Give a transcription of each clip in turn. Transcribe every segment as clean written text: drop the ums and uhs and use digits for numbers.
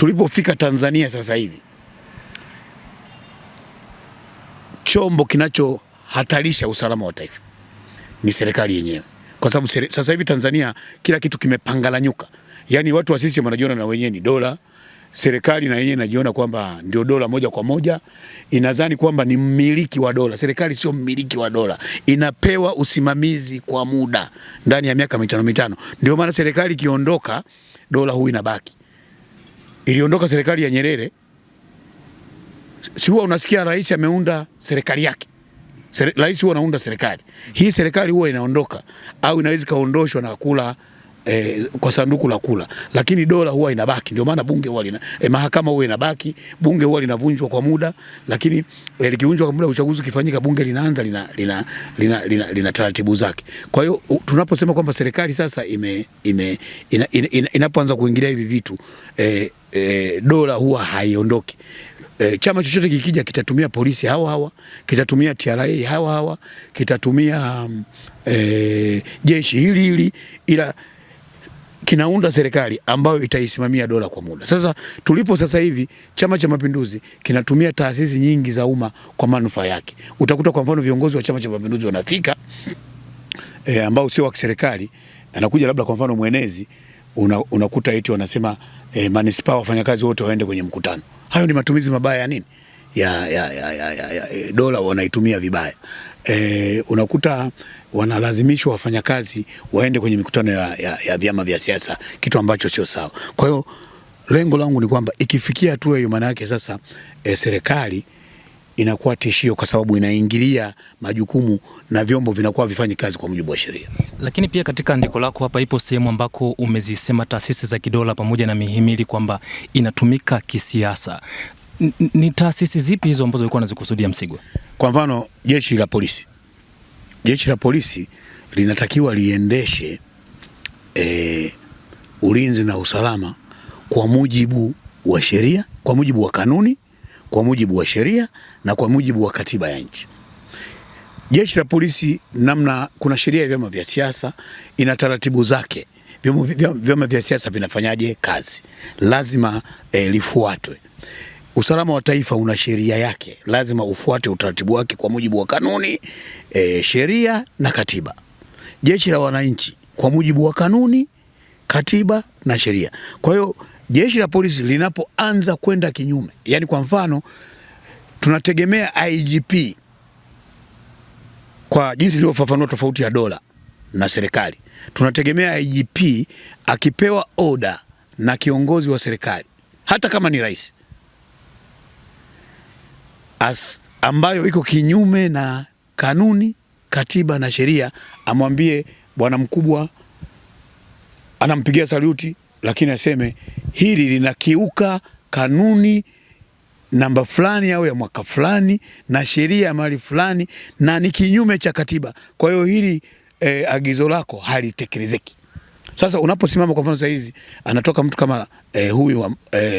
tulipofika Tanzania sasa hivi, chombo kinachohatarisha usalama wa taifa ni serikali yenyewe, kwa sababu sasa hivi Tanzania kila kitu kimepangalanyuka. Yani watu wa sisi wanajiona na wenyewe ni dola, serikali na yenyewe inajiona kwamba ndio dola moja kwa moja, inadhani kwamba ni mmiliki wa dola. Serikali sio mmiliki wa dola, inapewa usimamizi kwa muda ndani ya miaka mitano. Ndio maana serikali ikiondoka, dola huwa inabaki. Iliondoka serikali ya Nyerere, si huwa unasikia rais ameunda serikali yake. Rais huwa anaunda serikali. Hii serikali huwa inaondoka au inaweza kaondoshwa na kula kwa sanduku la kula, lakini dola huwa inabaki. Ndio maana bunge huwa mahakama huwa inabaki, bunge huwa linavunjwa kwa muda, lakini likivunjwa kwa muda, uchaguzi ukifanyika, bunge linaanza lina taratibu zake. Kwa hiyo tunaposema kwamba serikali sasa inapoanza kuingilia hivi vitu, dola huwa haiondoki. Chama chochote kikija kitatumia polisi hawa, kitatumia TRA hawa, kitatumia jeshi hili, ila kinaunda serikali ambayo itaisimamia dola kwa muda. Sasa tulipo sasa hivi, Chama cha Mapinduzi kinatumia taasisi nyingi za umma kwa manufaa yake. Utakuta kwa mfano viongozi wa Chama cha Mapinduzi wanafika ambao sio wa serikali, anakuja labda kwa mfano mwenezi, unakuta eti wanasema manispaa wafanyakazi wote waende kwenye mkutano. Hayo ni matumizi mabaya ya nini? Ya dola, wanaitumia vibaya. Unakuta wanalazimishwa wafanyakazi waende kwenye mikutano ya vyama vya siasa, kitu ambacho sio sawa. Kwa hiyo lengo langu ni kwamba ikifikia hatua hiyo, maana yake sasa serikali inakuwa tishio, kwa sababu inaingilia majukumu na vyombo vinakuwa vifanyi kazi kwa mujibu wa sheria. Lakini pia katika andiko lako hapa ipo sehemu ambako umezisema taasisi za kidola pamoja na mihimili kwamba inatumika kisiasa. Ni taasisi zipi hizo ambazo ulikuwa unazikusudia, Msigwa? Kwa mfano jeshi la polisi. Jeshi la polisi linatakiwa liendeshe ulinzi na usalama kwa mujibu wa sheria, kwa mujibu wa kanuni, kwa mujibu wa sheria na kwa mujibu wa katiba ya nchi. Jeshi la polisi, kuna sheria ya vyama vya siasa, ina taratibu zake. Vyama vya siasa vinafanyaje kazi, lazima lifuatwe. Usalama wa taifa una sheria yake, lazima ufuate utaratibu wake kwa mujibu wa kanuni, sheria na katiba. Jeshi la wananchi kwa mujibu wa kanuni, katiba na sheria. Kwa hiyo jeshi la polisi linapoanza kwenda kinyume, yani kwa mfano tunategemea IGP, kwa jinsi ilivyofafanua tofauti ya dola na serikali, tunategemea IGP akipewa oda na kiongozi wa serikali, hata kama ni rais, ambayo iko kinyume na kanuni, katiba na sheria, amwambie bwana mkubwa, anampigia saluti, lakini aseme hili linakiuka kanuni namba fulani au ya mwaka fulani na sheria ya mahali fulani na ni kinyume cha katiba. Kwa hiyo hili agizo lako halitekelezeki. Sasa unaposimama kwa mfano sasa hizi anatoka mtu kama huyu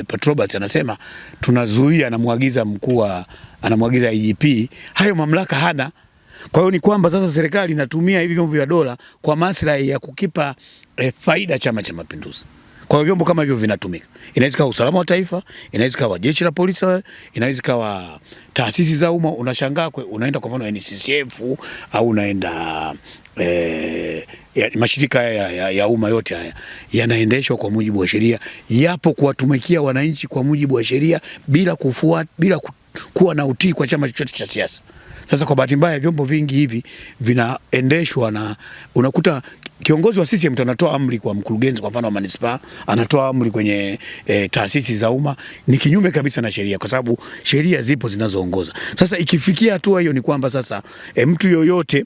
Patrobas anasema tunazuia, anamwagiza IGP, hayo mamlaka hana. Kwa hiyo ni kwamba sasa serikali inatumia hivi vyombo vya dola kwa maslahi ya kukipa faida Chama cha Mapinduzi. Kwa hiyo vyombo kama hivyo vinatumika. Inaweza kuwa usalama wa taifa, inaweza kuwa jeshi la polisi, inaweza kuwa taasisi za umma. Unashangaa unaenda kwa mfano NCCF au unaenda mashirika ya umma, yote haya yanaendeshwa kwa mujibu wa sheria, yapo kuwatumikia wananchi kwa mujibu wa sheria bila kuwa na utii kwa chama chochote cha siasa. Sasa kwa bahati mbaya vyombo vingi hivi vinaendeshwa na unakuta kiongozi wa CCM anatoa amri kwa mkurugenzi kwa mfano wa manispaa, anatoa amri kwenye taasisi za umma, ni kinyume kabisa na sheria, kwa sababu sheria zipo zinazoongoza. Sasa ikifikia hatua hiyo, ni kwamba sasa mtu yoyote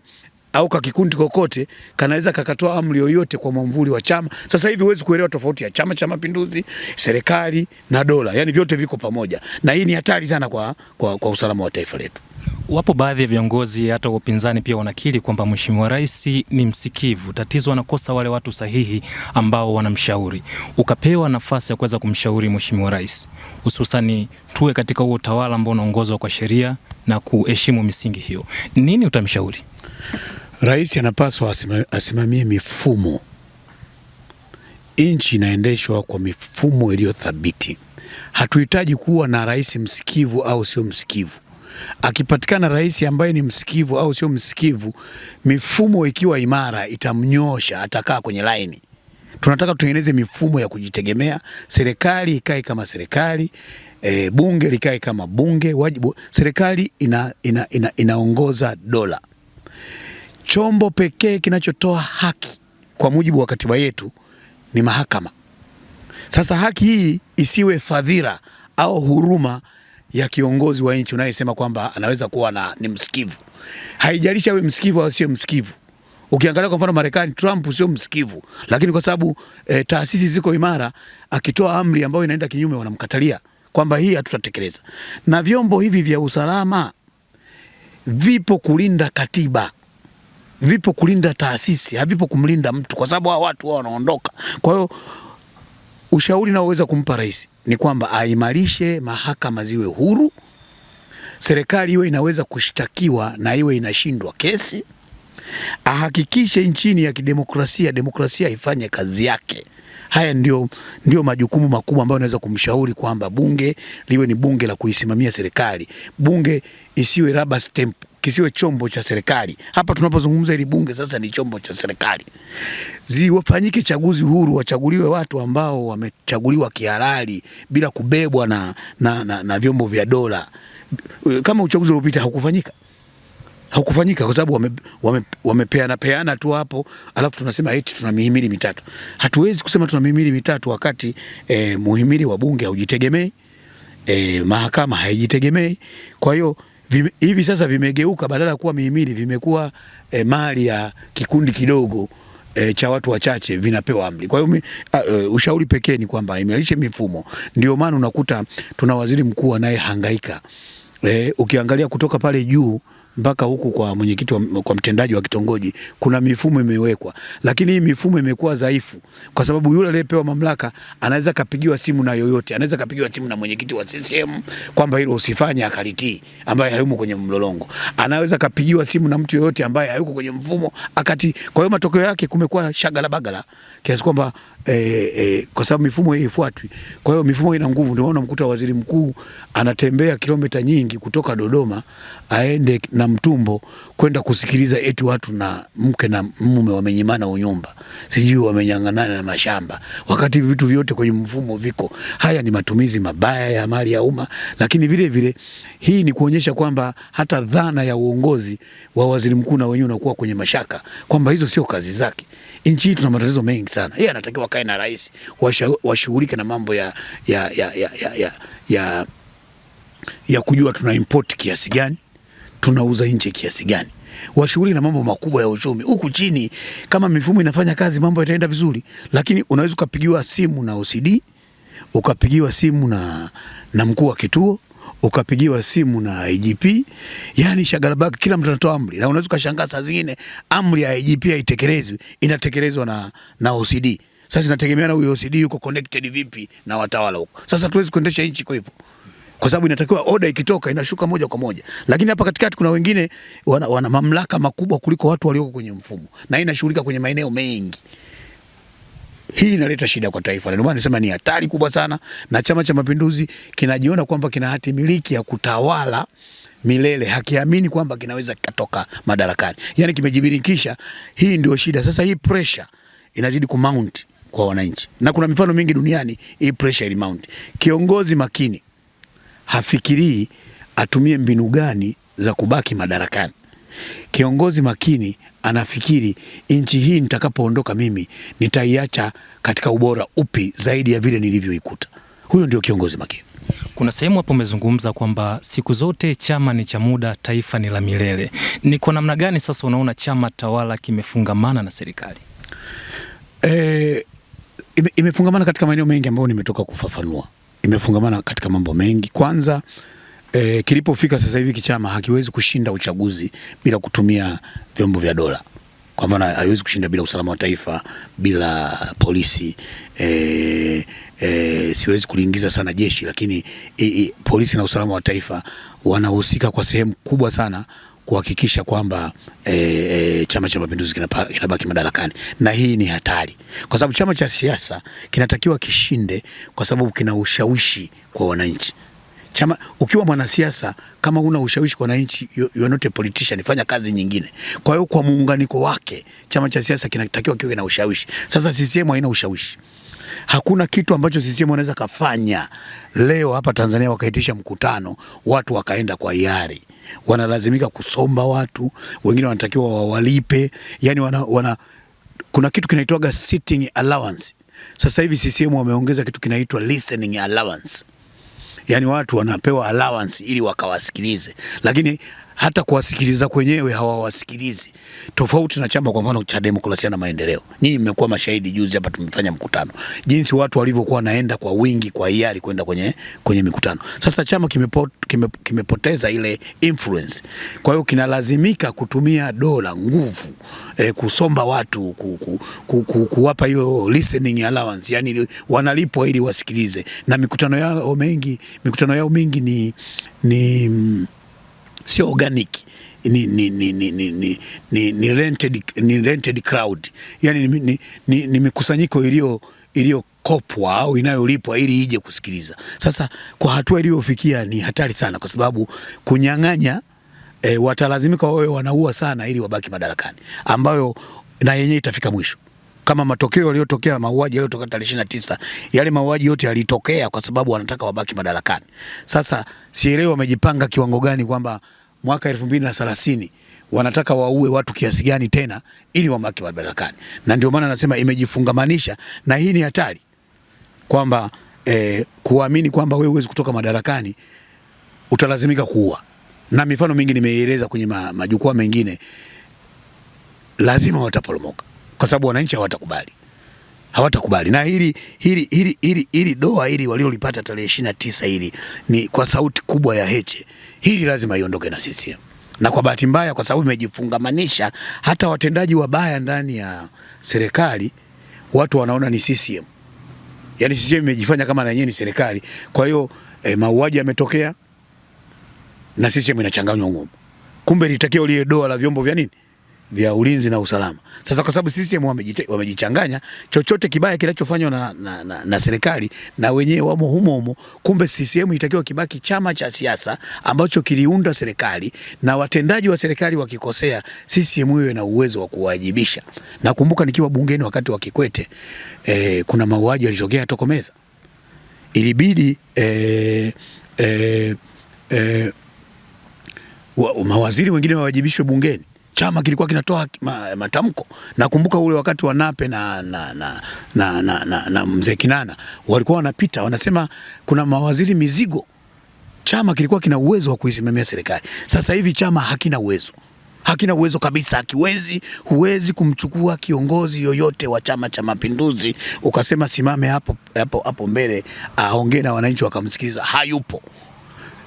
au kakikundi kokote kanaweza kakatoa amri yoyote kwa mwamvuli wa chama. Sasa hivi huwezi kuelewa tofauti ya Chama cha Mapinduzi, serikali na dola, yani vyote viko pamoja, na hii ni hatari sana kwa usalama wa taifa letu. Wapo baadhi ya viongozi hata upinzani pia wanakiri kwamba Mheshimiwa Rais ni msikivu. Tatizo anakosa wale watu sahihi ambao wanamshauri. Ukapewa nafasi ya kuweza kumshauri Mheshimiwa Rais, hususani tuwe katika huo utawala ambao unaongozwa kwa sheria na kuheshimu misingi hiyo, nini utamshauri? Rais anapaswa asimamie mifumo. Nchi inaendeshwa kwa mifumo iliyo thabiti. hatuhitaji kuwa na rais msikivu au sio msikivu. Akipatikana rais ambaye ni msikivu au sio msikivu, mifumo ikiwa imara itamnyosha, atakaa kwenye laini. Tunataka tutengeneze mifumo ya kujitegemea, serikali ikae kama serikali, bunge likae kama bunge. Wajibu serikali inaongoza dola. Chombo pekee kinachotoa haki kwa mujibu wa katiba yetu ni mahakama. Sasa haki hii isiwe fadhila au huruma ya kiongozi wa nchi unayesema kwamba anaweza kuwa ni msikivu. Haijalishi awe msikivu au sio msikivu. Ukiangalia kwa mfano Marekani, Trump sio msikivu, lakini kwa sababu taasisi ziko imara, akitoa amri ambayo inaenda kinyume wanamkatalia kwamba hii hatutatekeleza. Na vyombo hivi vya usalama vipo kulinda katiba, vipo kulinda taasisi, havipo kumlinda mtu, kwa sababu hao watu wao wanaondoka. Kwa hiyo ushauri naoweza kumpa rais ni kwamba aimarishe mahakama ziwe huru, serikali iwe inaweza kushtakiwa na iwe inashindwa kesi, ahakikishe nchini ya kidemokrasia, demokrasia ifanye kazi yake. Haya ndio majukumu makubwa ambayo naweza kumshauri, kwamba bunge liwe ni bunge la kuisimamia serikali. Bunge isiwe rubber stamp, kisiwe chombo cha serikali. Hapa tunapozungumza ili bunge sasa ni chombo cha serikali. Ziwafanyike chaguzi huru, wachaguliwe watu ambao wamechaguliwa kihalali bila kubebwa na vyombo vya dola. Kama uchaguzi uliopita haukufanyika kwa sababu wamepeana tu hapo, alafu tunasema eti tuna mihimili mitatu. Hatuwezi kusema tuna mihimili mitatu wakati muhimili wa bunge haujitegemei, mahakama haijitegemei. Kwa hiyo hivi sasa vimegeuka, badala ya kuwa mihimili vimekuwa mali ya kikundi kidogo cha watu wachache vinapewa amri. Kwa hiyo ushauri pekee ni kwamba imarishe mifumo. Ndio maana unakuta tuna waziri mkuu anayehangaika. Ukiangalia kutoka pale juu mpaka huku kwa mwenyekiti kwa mtendaji wa kitongoji kuna mifumo imewekwa, lakini hii mifumo imekuwa dhaifu kwa sababu yule aliyepewa mamlaka anaweza kapigiwa simu na yoyote, anaweza kapigiwa simu na mwenyekiti wa CCM kwamba hilo usifanye, akalitii, ambaye hayumo kwenye mlolongo. Anaweza kapigiwa simu na mtu yoyote ambaye hayuko kwenye mfumo akati. Kwa hiyo matokeo yake kumekuwa shagala bagala kiasi kwamba kwa sababu mifumo hii ifuatwi. Kwa hiyo mifumo ina nguvu, ndio maana mkuta waziri mkuu anatembea kilomita nyingi kutoka Dodoma aende na Mtumbo kwenda kusikiliza eti watu na mke na mume wamenyimana unyumba, sijui wamenyang'anana na mashamba, wakati vitu vyote kwenye mfumo viko. Haya ni matumizi mabaya ya mali ya umma, lakini vile vile hii ni kuonyesha kwamba hata dhana ya uongozi wa waziri mkuu na wenyewe unakuwa kwenye mashaka, kwamba hizo sio kazi zake. Nchi hii tuna matatizo mengi sana. Yeye anatakiwa kae na rais, washughulike na mambo ya kujua tuna import kiasi gani, tunauza nje kiasi gani. Washughulike na mambo makubwa ya uchumi. Huku chini kama mifumo inafanya kazi, mambo yataenda vizuri, lakini unaweza ukapigiwa simu na OCD, ukapigiwa simu na mkuu wa kituo, ukapigiwa simu na IGP, yani shagalabaka, kila mtu anatoa amri. Na unaweza kushangaa saa zingine amri ya IGP haitekelezwi, inatekelezwa na OCD. Sasa inategemeana huyo OCD yuko connected vipi na watawala huko. Sasa tuwezi kuendesha nchi kwa hivyo, kwa sababu inatakiwa order ikitoka inashuka moja kwa moja. Lakini hapa katikati kuna wengine wana mamlaka makubwa kuliko watu walioko kwenye mfumo, na inashughulika kwenye maeneo mengi. Hii inaleta shida kwa taifa. Ndio maana nasema ni hatari kubwa sana, na Chama cha Mapinduzi kinajiona kwamba kina hati miliki ya kutawala milele, hakiamini kwamba kinaweza kikatoka madarakani. Yaani kimejibirikisha. Hii ndio shida. Sasa hii pressure inazidi kumount kwa wananchi, na kuna mifano mingi duniani hii pressure ili mount. Kiongozi makini hafikirii atumie mbinu gani za kubaki madarakani. Kiongozi makini anafikiri nchi hii nitakapoondoka mimi nitaiacha katika ubora upi zaidi ya vile nilivyoikuta. Huyo ndio kiongozi makini. Kuna sehemu hapo umezungumza kwamba siku zote chama ni cha muda, taifa ni la milele. Ni kwa namna gani sasa unaona chama tawala kimefungamana na serikali? Imefungamana katika maeneo mengi ambayo nimetoka kufafanua. Imefungamana katika mambo mengi. Kwanza kilipofika sasa hivi kichama hakiwezi kushinda uchaguzi bila kutumia vyombo vya dola. Kwa maana haiwezi kushinda bila usalama wa taifa, bila polisi. Siwezi kuliingiza sana jeshi, lakini polisi na usalama wa taifa wanahusika kwa sehemu kubwa sana kuhakikisha kwamba Chama cha Mapinduzi kinabaki madarakani, na hii ni hatari, kwa sababu chama cha siasa kinatakiwa kishinde kwa sababu kina ushawishi kwa wananchi. Ukiwa mwanasiasa kama una ushawishi kwa wananchi, you are not a politician, fanya kazi nyingine. Kwa hiyo kwa muunganiko wake chama cha siasa kinatakiwa kiwe na ushawishi. Sasa CCM haina ushawishi. Hakuna kitu ambacho CCM wanaweza kafanya leo hapa Tanzania wakaitisha mkutano watu wakaenda kwa hiari. Wanalazimika kusomba watu, wengine wanatakiwa wawalipe. Yani kuna kitu kinaitwa sitting allowance. Sasa hivi CCM wameongeza kitu kinaitwa listening allowance. Yani watu wanapewa allowance ili wakawasikilize, lakini hata kuwasikiliza kwenyewe hawawasikilizi. Tofauti na chama kwa mfano cha Demokrasia na Maendeleo. Nyinyi mmekuwa mashahidi, juzi hapa tumefanya mkutano. Jinsi watu walivyokuwa naenda kwa wingi kwa hiari kwenda kwenye mikutano. Sasa chama kimepoteza ile influence. Kwa hiyo kinalazimika kutumia dola, nguvu, kusomba watu, kuwapa hiyo listening allowance, yani wanalipwa ili wasikilize. Na mikutano yao mingi ni sio organic, ni rented crowd. Yani ni mikusanyiko iliyokopwa au inayolipwa ili ije kusikiliza. Sasa kwa hatua iliyofikia ni hatari sana, kwa sababu kunyang'anya, watalazimika wawe wanaua sana ili wabaki madarakani, ambayo na yenyewe itafika mwisho. Kama matokeo yaliyotokea, mauaji yaliyotokea tarehe 29, yale mauaji yote yalitokea kwa sababu wanataka wabaki madarakani. Sasa sielewi wamejipanga kiwango gani kwamba mwaka 2030 wanataka waue watu kiasi gani tena ili wabaki madarakani. Na ndio maana nasema imejifungamanisha, na hii ni hatari kwamba kuamini kwamba wewe huwezi kutoka madarakani, utalazimika kuua. Na mifano mingi nimeieleza kwenye majukwaa mengine, lazima wataporomoka. Kwa sababu wananchi hawatakubali. Na hili doa hili walilolipata tarehe 29 hili ni kwa sauti kubwa ya Heche. Hili lazima iondoke na CCM. Na kwa bahati mbaya, kwa sababu imejifungamanisha, hata watendaji wabaya ndani ya serikali watu wanaona ni CCM. Yani CCM imejifanya kama na yenyewe ni serikali. Kwa hiyo mauaji yametokea na CCM inachanganywa huko. Kumbe litakiwa lile doa la vyombo vya nini? Vya ulinzi na usalama. Sasa kwa sababu CCM wamejichanganya, chochote kibaya kinachofanywa na serikali na wenyewe wamo humo. Kumbe CCM itakiwa kibaki chama cha siasa ambacho kiliunda serikali, na watendaji wa serikali wakikosea, CCM iwe na uwezo wa kuwajibisha. Nakumbuka nikiwa bungeni wakati wa Kikwete, kuna mauaji yalitokea Tokomeza. Ilibidi mawaziri wengine wawajibishwe bungeni. Chama kilikuwa kinatoa matamko. Nakumbuka ule wakati wa Nape na Mzee Kinana walikuwa wanapita wanasema kuna mawaziri mizigo. Chama kilikuwa kina uwezo wa kuisimamia serikali. Sasa hivi chama hakina uwezo. Hakina uwezo kabisa, huwezi kumchukua kiongozi yoyote wa Chama cha Mapinduzi ukasema simame hapo mbele aongee na wananchi wakamsikiliza. Hayupo.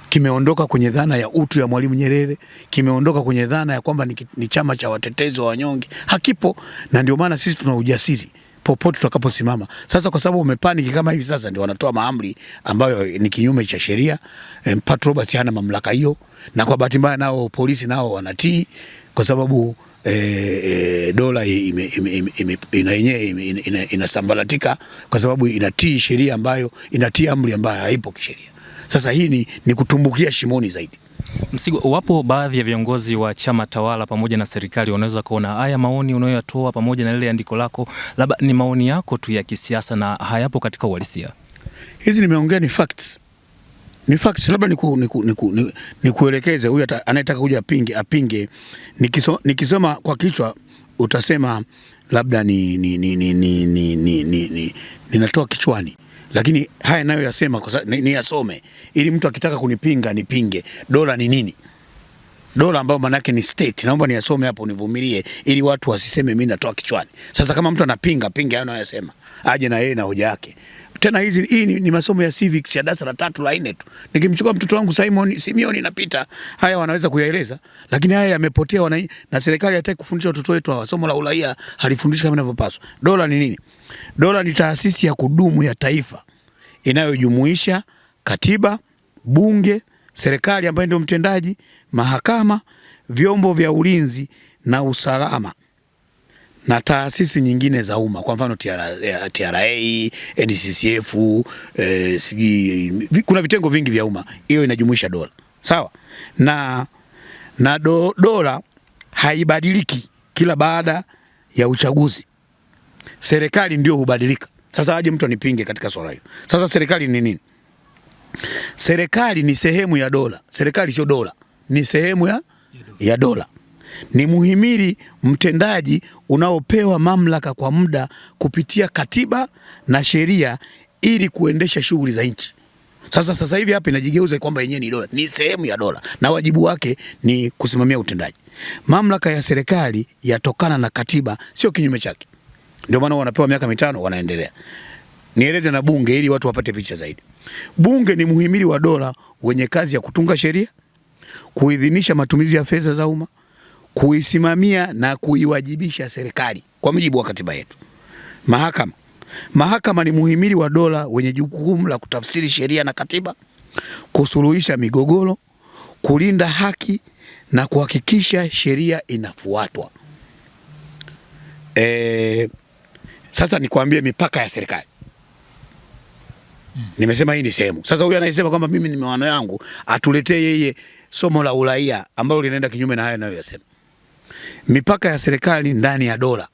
Kimeondoka kwenye dhana ya utu ya Mwalimu Nyerere, kimeondoka kwenye dhana ya kwamba ni chama cha watetezi wa wanyonge. Hakipo. Na ndio maana sisi tuna ujasiri popote tutakaposimama. Sasa kwa sababu umepaniki kama hivi sasa, ndio wanatoa maamri ambayo ni kinyume cha sheria. Pat Roberts hana mamlaka hiyo, na kwa bahati mbaya nao polisi nao wanatii, kwa sababu dola inasambaratika kwa sababu inatii sheria ambayo inatii amri ambayo haipo kisheria. Sasa hii ni kutumbukia shimoni zaidi. Msigwa, wapo baadhi ya viongozi wa chama tawala pamoja na serikali wanaweza kuona haya maoni unayoyatoa pamoja na lile andiko lako labda ni maoni yako tu ya kisiasa na hayapo katika uhalisia. Hizi nimeongea ni facts. Ni facts, labda nikuelekeze huyu anayetaka kuja apinge. Nikisoma kwa kichwa utasema labda ninatoa kichwani. Lakini haya nayo yasema ni yasome ili mtu akitaka kunipinga nipinge. Dola ni nini? Dola ambayo manake ni state. Naomba niyasome hapo univumilie ili watu wasiseme mimi natoa kichwani. Sasa kama mtu anapinga hayo anayosema, aje na yeye na hoja yake. Tena hii ni masomo ya civics ya darasa la 3 la 4 tu. Nikimchukua mtoto wangu Simeon inapita, haya wanaweza kuyaeleza, lakini haya yamepotea na serikali hataki kufundisha watoto wetu hawa. Somo la uraia halifundishi kama inavyopaswa. Dola ni nini? Dola ni taasisi ya kudumu ya taifa inayojumuisha katiba, bunge, serikali ambayo ndio mtendaji, mahakama, vyombo vya ulinzi na usalama na taasisi nyingine za umma, kwa mfano TRA, NCCF, kuna vitengo vingi vya umma, hiyo inajumuisha dola. Sawa? Na dola haibadiliki kila baada ya uchaguzi. Serikali ndio hubadilika. Sasa aje mtu anipinge katika swala hilo. Sasa serikali ni nini? Serikali ni sehemu ya dola. Serikali sio dola, ni sehemu ya dola. Ni muhimili mtendaji unaopewa mamlaka kwa muda kupitia katiba na sheria ili kuendesha shughuli za nchi. Sasa hivi hapa inajigeuza kwamba yenyewe ni dola, ni sehemu ya dola na wajibu wake ni kusimamia utendaji. Mamlaka ya serikali yatokana na katiba, sio kinyume chake. Ndio maana wanapewa miaka 5 wanaendelea. Nieleze na bunge ili watu wapate picha zaidi. Bunge ni muhimili wa dola wenye kazi ya kutunga sheria, kuidhinisha matumizi ya fedha za umma, kuisimamia na kuiwajibisha serikali kwa mujibu wa katiba yetu. Mahakama ni muhimili wa dola wenye jukumu la kutafsiri sheria na katiba, kusuluhisha migogoro, kulinda haki na kuhakikisha sheria inafuatwa. Sasa nikwambie mipaka ya serikali. Nimesema hii ni sehemu. Sasa huyu anayesema kwamba mimi ni maono yangu atuletee yeye somo la uraia ambalo linaenda kinyume na haya ninayoyasema. Mipaka ya serikali ndani ya dola.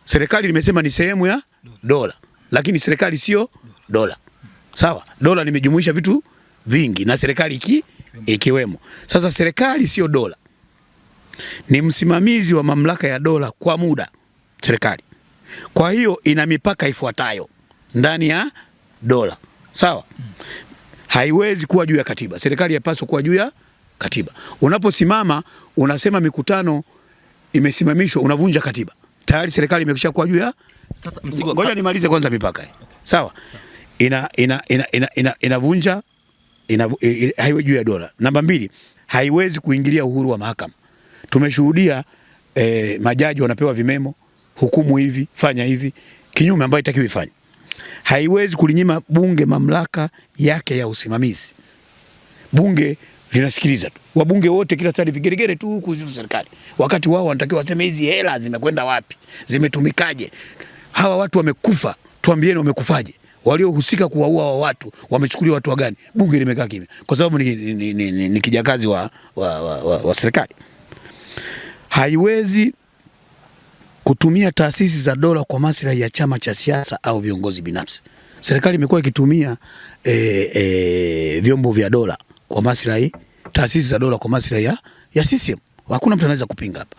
Serikali nimesema ni sehemu ya dola, lakini serikali sio dola. Sawa? Dola limejumuisha vitu vingi na serikali ikiwemo. Sasa serikali sio dola. Ni msimamizi wa mamlaka ya dola kwa muda, serikali. Kwa hiyo ina mipaka ifuatayo ndani ya dola. Sawa? Haiwezi kuwa juu ya katiba. Serikali yapaswa kuwa juu ya katiba. Unaposimama unasema mikutano imesimamishwa, unavunja katiba. Tayari serikali imekwisha kuwa juu ya. Sasa ngoja nimalize kwanza mipaka. Sawa? Inavunja haiwezi juu ya dola. Namba 2, haiwezi kuingilia uhuru wa mahakama. Tumeshuhudia majaji wanapewa vimemo, hukumu hivi, fanya hivi, kinyume ambayo itakiwa ifanye. Haiwezi kulinyima bunge mamlaka yake ya usimamizi. Bunge linasikiliza tu. Wabunge wote kila saa vigeregere tu kuzifu serikali. Wakati wao wanatakiwa waseme hizi hela zimekwenda wapi? Zimetumikaje? Hawa watu wamekufa, tuambieni wamekufaje? Waliohusika kuwaua watu wamechukuliwa watu gani? Bunge limekaa kimya kwa sababu ni kijakazi wa serikali. Haiwezi kutumia taasisi za dola kwa maslahi ya chama cha siasa au viongozi binafsi. Serikali imekuwa ikitumia vyombo vya dola kwa maslahi, taasisi za dola kwa maslahi ya CCM. Hakuna mtu anaweza kupinga hapa.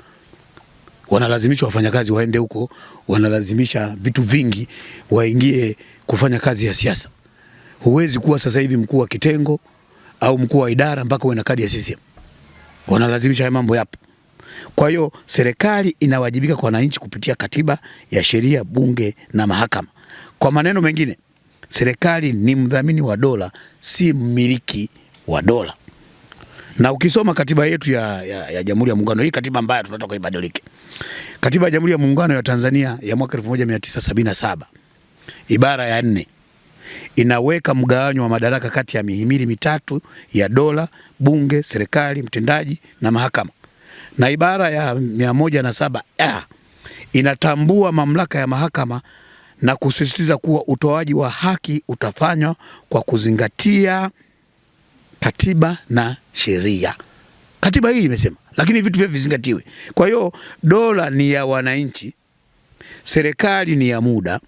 Wanalazimisha wafanyakazi waende huko, wanalazimisha vitu vingi waingie kufanya kazi ya siasa. Huwezi kuwa sasa hivi mkuu wa kitengo au mkuu wa idara mpaka uwe na kadi ya CCM. Wanalazimisha haya mambo yapo. Kwa hiyo serikali inawajibika kwa wananchi kupitia katiba ya sheria, bunge na mahakama. Kwa maneno mengine, serikali ni mdhamini wa dola, si mmiliki wa dola. Na ukisoma katiba yetu ya Jamhuri ya Muungano, hii katiba mbaya tunataka kuibadilike. Katiba ya Jamhuri ya Muungano ya Tanzania ya mwaka 1977 ibara ya 4 inaweka mgawanyo wa madaraka kati ya mihimili mitatu ya dola: bunge, serikali mtendaji na mahakama. Na ibara ya 107A inatambua mamlaka ya mahakama na kusisitiza kuwa utoaji wa haki utafanywa kwa kuzingatia katiba na sheria. Katiba hii imesema, lakini vitu vyote vizingatiwe. Kwa hiyo dola ni ya wananchi, serikali ni ya muda,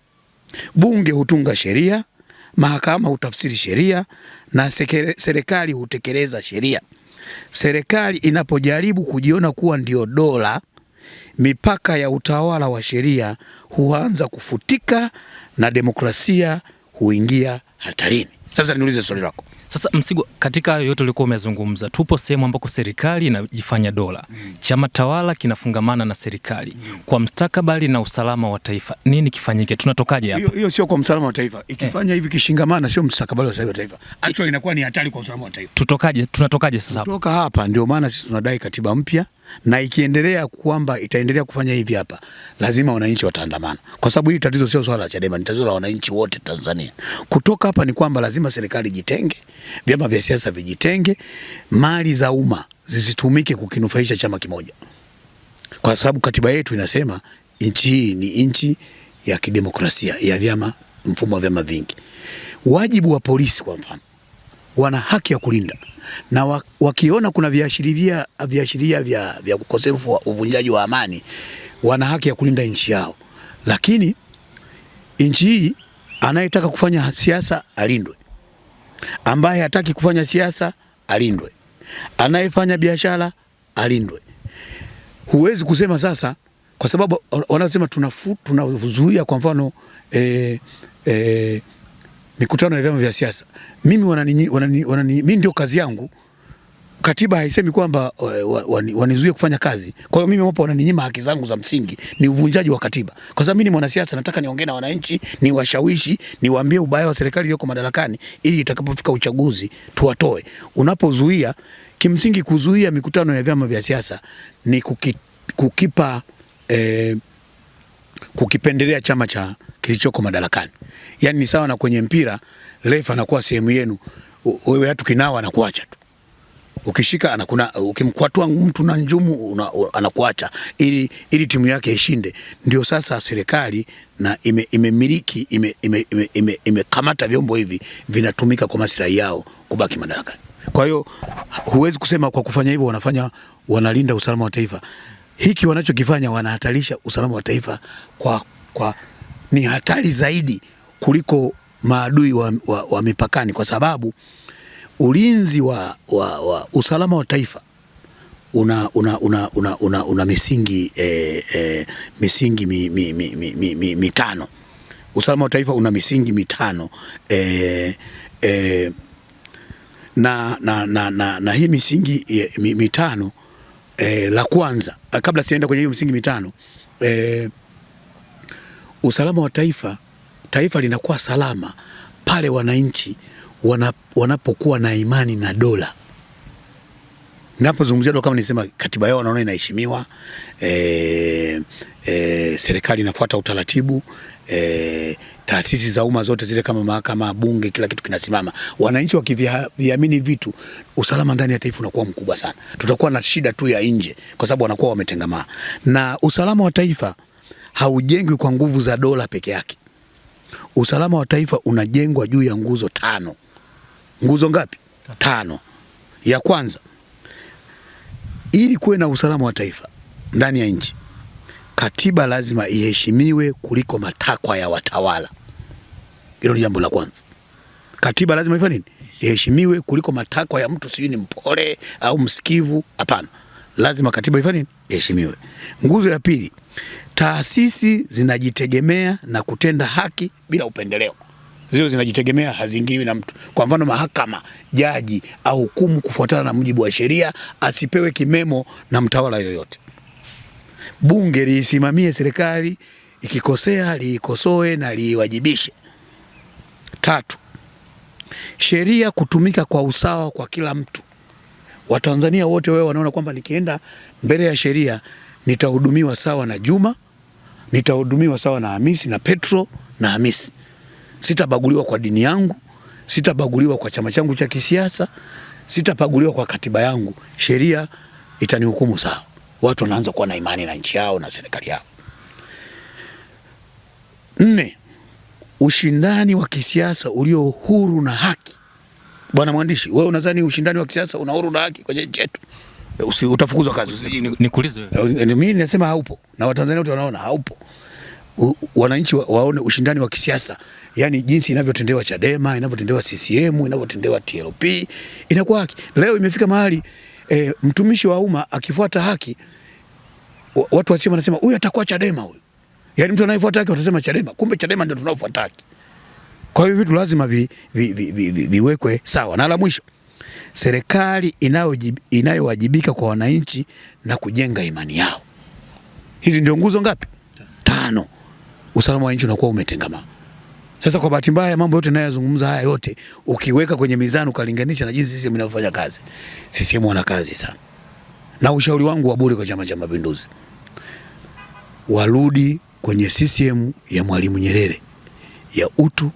bunge hutunga sheria, mahakama hutafsiri sheria na serikali hutekeleza sheria. Serikali inapojaribu kujiona kuwa ndio dola, mipaka ya utawala wa sheria huanza kufutika na demokrasia huingia hatarini. Sasa niulize swali lako. Sasa Msigwa, katika hayo yote ulikuwa umezungumza, tupo sehemu ambako serikali inajifanya dola. Chama tawala kinafungamana na serikali. Kwa mustakabali na usalama wa taifa, nini kifanyike? Tunatokaje hapa? Hiyo sio kwa usalama wa taifa. Ikifanya hivi kishingamana sio mustakabali wa taifa. Actually inakuwa ni hatari kwa usalama wa taifa. Tunatokaje sasa hapa? Kutoka hapa ndio maana sisi tunadai katiba mpya, na ikiendelea kwamba itaendelea kufanya hivi hapa, lazima wananchi wataandamana. Kwa sababu hili tatizo sio swala la Chadema, ni tatizo la wananchi wote Tanzania. Kutoka hapa ni kwamba lazima serikali jitenge, vyama vya siasa vijitenge, mali za umma zisitumike kukinufaisha chama kimoja, kwa sababu katiba yetu inasema nchi hii ni nchi ya kidemokrasia ya vyama, mfumo wa vyama vingi. Wajibu wa polisi kwa mfano, wana haki ya kulinda, na wakiona kuna viashiria vya ukosefu wa uvunjaji wa amani, wana haki ya kulinda nchi yao. Lakini nchi hii, anayetaka kufanya siasa alindwe, ambaye hataki kufanya siasa alindwe, anayefanya biashara alindwe. Huwezi kusema sasa, kwa sababu wanasema tunazuia kwa mfano mikutano ya vyama vya siasa. Mimi ndio kazi yangu. Katiba haisemi kwamba wanizuie kufanya kazi. Kwa hiyo mimi wapo wananinyima haki zangu za msingi, ni uvunjaji wa katiba. Kwa sababu mimi ni mwanasiasa, nataka niongee na wananchi, niwashawishi, niwaambie ubaya wa serikali iliyoko madarakani, ili itakapofika uchaguzi tuwatoe. Unapozuia, kimsingi kuzuia mikutano ya vyama vya siasa ni kukipendelea chama cha kilichoko madarakani. Yani ni sawa na kwenye mpira, refa anakuwa sehemu yenu, wewe hatu kinawa anakuacha tu. Ukishika ukimkwatua mtu na njumu anakuacha ili timu yake ishinde. Ndio sasa serikali na imemiliki imekamata vyombo hivi, vinatumika kwa maslahi yao kubaki madarakani. Kwa hiyo huwezi kusema kwa kufanya hivyo wanalinda usalama wa taifa. Hiki wanachokifanya, wanahatarisha usalama wa taifa ni hatari zaidi kuliko maadui wa mipakani, kwa sababu ulinzi wa usalama wa taifa una misingi mitano. Usalama wa taifa una misingi mitano, na hii misingi mitano, la kwanza, kabla sienda kwenye hiyo misingi mitano, usalama wa taifa linakuwa salama pale wananchi wanapokuwa na imani na dola. Ninapozungumzia dola, kama nisema katiba yao wanaona inaheshimiwa, serikali inafuata utaratibu, taasisi za umma zote zile kama mahakama, bunge, kila kitu kinasimama. Wananchi wakiviamini vitu, usalama ndani ya taifa unakuwa mkubwa sana. Tutakuwa na shida tu ya nje kwa sababu wanakuwa wametengamaa. Na usalama wa taifa haujengwi kwa nguvu za dola peke yake. Usalama wa taifa unajengwa juu ya nguzo tano. Nguzo ngapi? Tano. Ya kwanza, ili kuwe na usalama wa taifa ndani ya nchi, katiba lazima iheshimiwe kuliko matakwa ya watawala. Hilo ni jambo la kwanza. Katiba lazima ifanye nini? Iheshimiwe kuliko matakwa ya mtu, sijui ni mpole au msikivu. Hapana, lazima katiba ifanye nini? Iheshimiwe. Nguzo ya pili, taasisi zinajitegemea na kutenda haki bila upendeleo. Zile zinajitegemea, haziingiliwi na mtu. Kwa mfano mahakama, jaji au hukumu kufuatana na mujibu wa sheria, asipewe kimemo na mtawala yoyote. Bunge liisimamie serikali, ikikosea liikosoe na liiwajibishe. Tatu, sheria kutumika kwa usawa kwa kila mtu. Watanzania wote wewe wanaona kwamba nikienda mbele ya sheria nitahudumiwa sawa na Juma, nitahudumiwa sawa na Hamisi na Petro na Hamisi. Sitabaguliwa kwa dini yangu, sitabaguliwa kwa chama changu cha kisiasa, sitabaguliwa kwa katiba yangu. Sheria itanihukumu sawa. Watu wanaanza kuwa na imani na nchi yao na serikali yao. 4, ushindani wa kisiasa ulio huru na haki. Bwana mwandishi, wewe unadhani ushindani wa kisiasa una huru na haki kwenye nchi yetu? Utafukuzwa kazi. Nikuulize wewe. Mimi nasema haupo, na Watanzania wote wanaona haupo. Wananchi waone ushindani wa kisiasa, yani jinsi inavyotendewa Chadema, inavyotendewa CCM, inavyotendewa TLP, inakuwa haki. Leo imefika mahali mtumishi wa umma akifuata haki, watu wasema wanasema huyu atakuwa Chadema huyu. Yani mtu anayefuata haki watasema Chadema, kumbe Chadema ndio tunaofuata haki. Kwa hiyo vitu lazima viwekwe sawa. Na la mwisho, serikali inayowajibika kwa wananchi na kujenga imani yao. Hizi ndio nguzo ngapi? 5. Usalama wa nchi unakuwa umetengamaa. Sasa kwa bahati mbaya, mambo yote ninayozungumza haya yote ukiweka kwenye mizani ukalinganisha na jinsi CCM inavyofanya kazi, CCM wana kazi sana. Na ushauri wangu wa bure kwa Chama cha Mapinduzi, warudi kwenye CCM ya Mwalimu Nyerere, ya utu,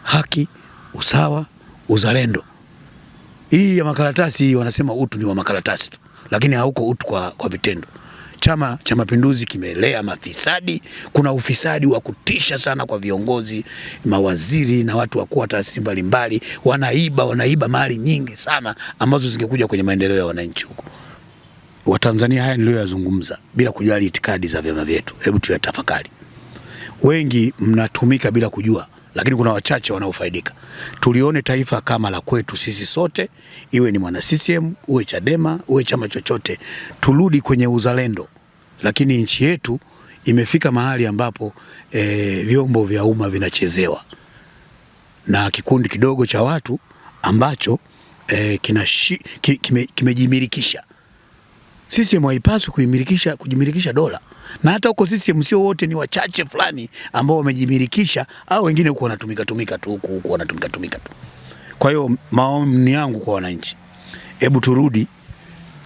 haki, usawa, uzalendo. Hii ya makaratasi, wanasema utu ni wa makaratasi tu. lakini hauko utu kwa vitendo. Chama cha Mapinduzi kimelea mafisadi. Kuna ufisadi wa kutisha sana kwa viongozi, mawaziri na watu wakuu wa taasisi mbalimbali. Wanaiba mali nyingi sana ambazo zingekuja kwenye maendeleo ya wananchi huko. Watanzania, haya niliyoyazungumza bila kujali itikadi za vyama vyetu, hebu tuyatafakari. Wengi mnatumika bila kujua, lakini kuna wachache wanaofaidika. Tulione taifa kama la kwetu sisi sote, iwe ni mwana CCM, uwe Chadema, uwe chama chochote, turudi kwenye uzalendo. Lakini nchi yetu imefika mahali ambapo vyombo vya umma vinachezewa na kikundi kidogo cha watu ambacho kimejimilikisha. CCM haipaswi kujimilikisha dola. Na hata huko CCM sio wote, ni wachache fulani ambao wamejimilikisha, au wengine huko wanatumika tu. Kwa hiyo maoni yangu kwa wananchi, hebu turudi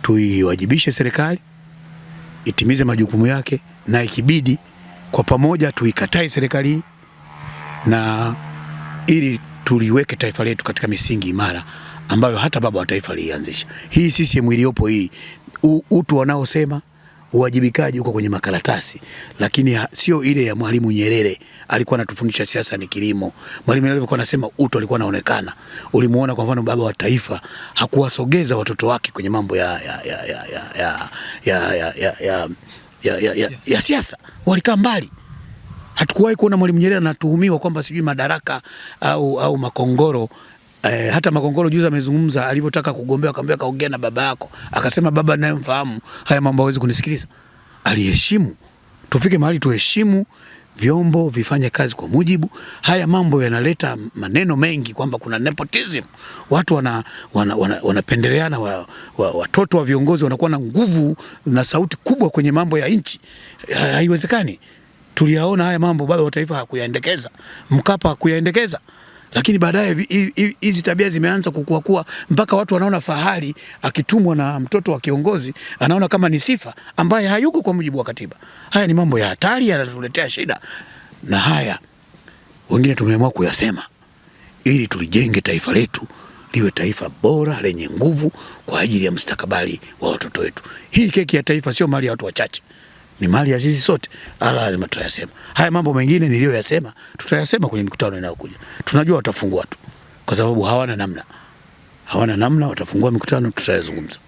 tuiwajibishe serikali itimize majukumu yake, na ikibidi kwa pamoja tuikatae serikali hii, na ili tuliweke taifa letu katika misingi imara ambayo hata baba wa taifa alianzisha. Hii CCM iliyopo hii, utu wanaosema uwajibikaji uko kwenye makaratasi, lakini sio ile ya Mwalimu Nyerere. Alikuwa anatufundisha siasa ni kilimo. Mwalimu Nyerere alikuwa anasema utu alikuwa anaonekana. Ulimuona kwa mfano baba wa taifa hakuwasogeza watoto wake kwenye mambo ya siasa. Walikaa mbali. Hatukuwahi kuona Mwalimu Nyerere anatuhumiwa kwamba sijui madaraka au makongoro. Hata Makongoro juzi amezungumza, alivyotaka kugombea akamwambia kaongea na baba yako, akasema baba naye mfahamu, haya mambo hawezi kunisikiliza. Aliheshimu. Tufike mahali tuheshimu vyombo vifanye kazi kwa mujibu. Haya mambo yanaleta maneno mengi kwamba kuna nepotism, watu wanapendeleana, watoto wa viongozi wanakuwa na nguvu na sauti kubwa kwenye mambo ya nchi. Haiwezekani. Tuliyaona haya mambo, baba wa taifa hakuyaendekeza, Mkapa hakuyaendekeza. Lakini baadaye hizi tabia zimeanza kukua mpaka watu wanaona fahari akitumwa na mtoto wa kiongozi, anaona kama ni sifa ambaye hayuko kwa mujibu wa katiba. Haya ni mambo ya hatari, yanatuletea shida, na haya wengine tumeamua kuyasema ili tulijenge taifa letu liwe taifa bora lenye nguvu kwa ajili ya mustakabali wa watoto wetu. Hii keki ya taifa sio mali ya watu wachache, ni mali ya sisi sote. Lazima tutayasema. Haya mambo mengine niliyoyasema tutayasema kwenye mikutano inayokuja. Tunajua watafungua tu, kwa sababu hawana namna, watafungua mikutano, tutayazungumza.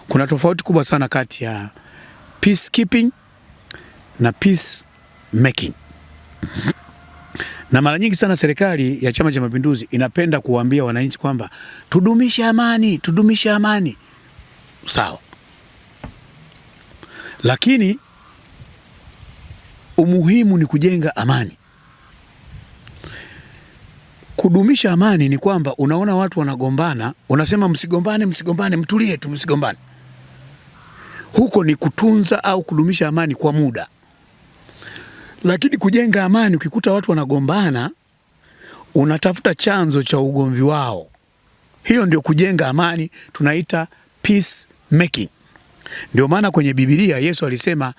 Kuna tofauti kubwa sana kati ya peacekeeping na peace making. Na mara nyingi sana serikali ya Chama cha Mapinduzi inapenda kuwaambia wananchi kwamba tudumishe amani. Sawa. Lakini umuhimu ni kujenga amani. Kudumisha amani ni kwamba unaona watu wanagombana, unasema msigombane, mtulie tu, msigombane. Huko ni kutunza au kudumisha amani kwa muda. Lakini kujenga amani, ukikuta watu wanagombana, unatafuta chanzo cha ugomvi wao. Hiyo ndio kujenga amani, tunaita peace making. Ndio maana kwenye Biblia Yesu alisema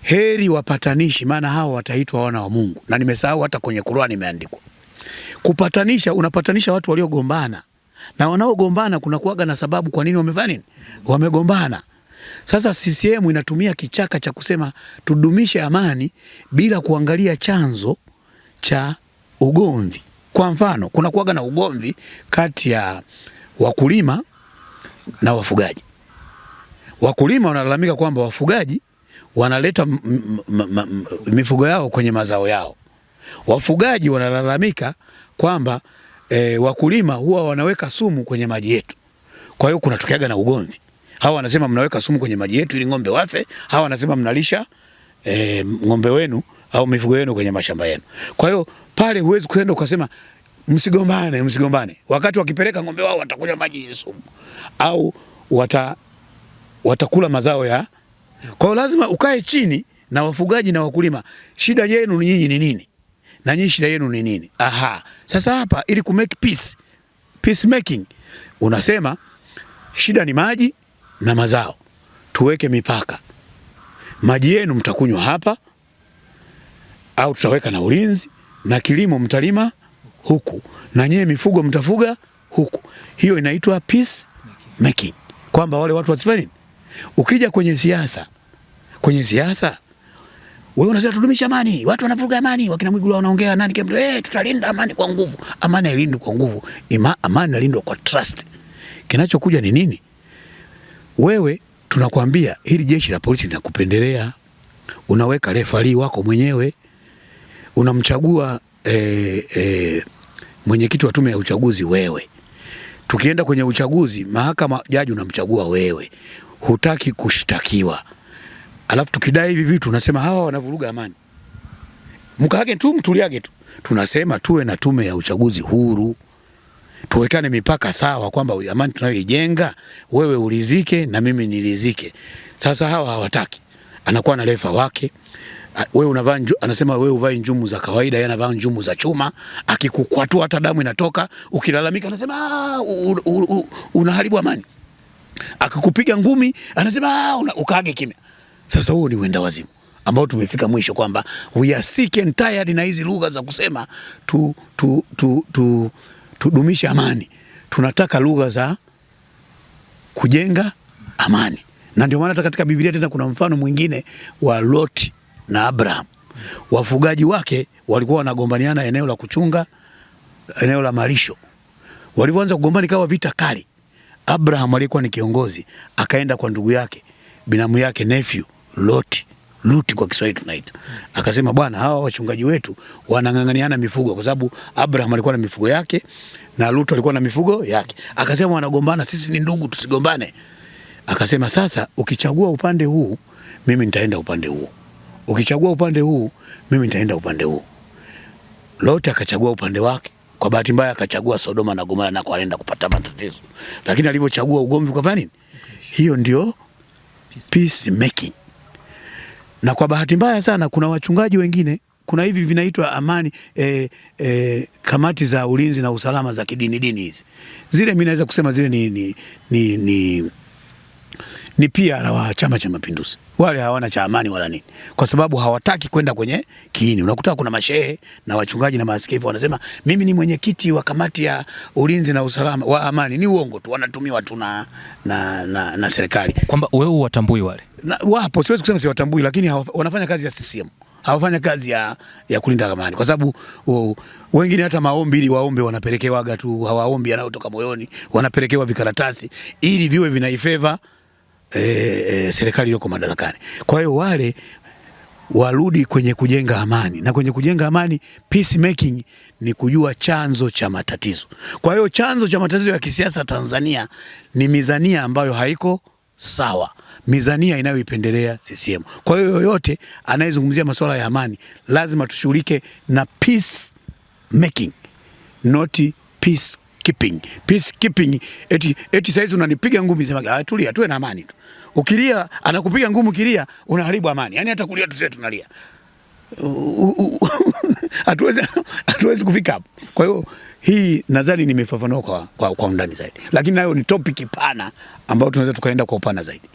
heri wapatanishi, maana hao wataitwa wana wa Mungu. Na nimesahau hata kwenye Qur'ani imeandikwa. Kupatanisha, unapatanisha watu waliogombana. Na wanaogombana kuna kuaga na sababu kwa nini wamefanya nini? Wamegombana. Sasa CCM inatumia kichaka cha kusema tudumishe amani bila kuangalia chanzo cha ugomvi. Kwa mfano, kuna kuaga na ugomvi kati ya wakulima na wafugaji. Wakulima wanalalamika kwamba wafugaji wanaleta mifugo yao kwenye mazao yao. Wafugaji wanalalamika kwamba wakulima huwa wanaweka sumu kwenye maji yetu. Kwa hiyo kunatokeaga na ugomvi. Hawa wanasema mnaweka sumu kwenye maji yetu ili ng'ombe wafe. Hawa wanasema mnalisha ng'ombe wenu au mifugo yenu kwenye mashamba yenu. Kwa hiyo pale huwezi kwenda ukasema msigombane. Wakati wakipeleka ng'ombe wao watakunywa maji yenye sumu au watakula mazao ya. Kwa hiyo lazima ukae chini na wafugaji na wakulima. Shida yenu ni nyinyi ni nini? Na nyinyi shida yenu ni nini? Sasa hapa ili ku make peace making, unasema shida ni maji na mazao. Tuweke mipaka. Maji yenu mtakunywa hapa au tutaweka na ulinzi, na kilimo mtalima huku, na nyewe mifugo mtafuga huku. Hiyo inaitwa peace making. kwamba wale watu wasifanye nini. Ukija kwenye siasa wewe unasema tudumisha amani, watu wanavuruga amani, wakina Mwigulu wanaongea nani kile mtu tutalinda amani kwa nguvu. Amani hailindwi kwa nguvu, amani inalindwa kwa trust. Kinachokuja ni nini? Wewe tunakwambia hili jeshi la polisi linakupendelea. Unaweka refari wako mwenyewe, unamchagua mwenyekiti wa tume ya uchaguzi wewe. Tukienda kwenye uchaguzi, mahakama jaji unamchagua wewe. Hutaki kushtakiwa. Alafu tukidai hivi vitu unasema hawa wanavuruga amani. Mkaage tu, mtuliage tu. Tunasema tuwe na tume ya uchaguzi huru. Tuwekane mipaka sawa kwamba amani tunayoijenga wewe uridhike na mimi niridhike. Sasa hawa hawataki. Anakuwa na refa wake. Wewe unavaa anasema wewe uvae njumu za kawaida, yeye anavaa njumu za chuma. Akikukwatua hata damu inatoka, ukilalamika anasema unaharibu amani. Akikupiga ngumi anasema ukaage kimya. Sasa huo ni wenda wazimu ambao tumefika mwisho kwamba we are sick and tired na hizi lugha za kusema tudumisha amani. Tunataka lugha za kujenga amani. Na ndio maana katika Biblia tena kuna mfano mwingine wa Lot na Abraham. Wafugaji wake walikuwa wanagombaniana eneo la kuchunga, eneo la malisho. Walipoanza kugombana ikawa vita kali. Abraham alikuwa ni kiongozi, akaenda kwa ndugu yake, binamu yake, nephew Luti kwa Kiswahili tunaita. Akasema bwana, hawa wachungaji wetu wanang'ang'aniana mifugo, kwa sababu Abraham alikuwa na mifugo yake na Lutu alikuwa na mifugo yake. Akasema wanagombana, sisi ni ndugu, tusigombane. Akasema sasa ukichagua upande huu, mimi nitaenda upande huu. Ukichagua upande huu, mimi nitaenda upande huu. Lot akachagua upande wake. Kwa bahati mbaya akachagua Sodoma na Gomora na kwenda kupata matatizo. Lakini alivyochagua ugomvi kwa nini? Hiyo ndio peace making. Na kwa bahati mbaya sana kuna wachungaji wengine, kuna hivi vinaitwa amani kamati za ulinzi na usalama za kidini hizi. Zile mimi naweza kusema zile ni pia wa Chama cha Mapinduzi. Wale hawana cha amani wala nini. Kwa sababu hawataki kwenda kwenye kiini. Unakuta kuna mashehe na wachungaji na maaskofu wanasema mimi ni mwenyekiti wa kamati ya ulinzi na usalama wa amani. Ni uongo tu, wanatumiwa tu na serikali. Kwamba wewe watambui wale. Wapo, siwezi kusema si watambui, lakini wanafanya kazi ya CCM. Hawafanya kazi ya kulinda amani. Kwa sababu wengine hata maombi ili waombe wanapelekewaga tu, hawaombi yanayotoka moyoni, wanapelekewa vikaratasi ili viwe vinaifeva serikali iliyoko madarakani. Kwa hiyo wale warudi kwenye kujenga amani, na kwenye kujenga amani peace making ni kujua chanzo cha matatizo. Kwa hiyo chanzo cha matatizo ya kisiasa Tanzania ni mizania ambayo haiko sawa, mizania inayoipendelea CCM. Kwa hiyo yoyote anayezungumzia masuala ya amani lazima tushughulike na peace making, not peace keeping. Peace keeping eti saizi unanipiga ngumi, sema tulia, tuwe na amani tu. Ukilia anakupiga ngumu, kilia unaharibu amani. Yaani hata kulia tu tunalia. Hatuwezi kufika hapo. Kwa hiyo hii nadhani nimefafanua kwa undani zaidi. Lakini nayo ni topic pana ambayo tunaweza tukaenda kwa upana zaidi.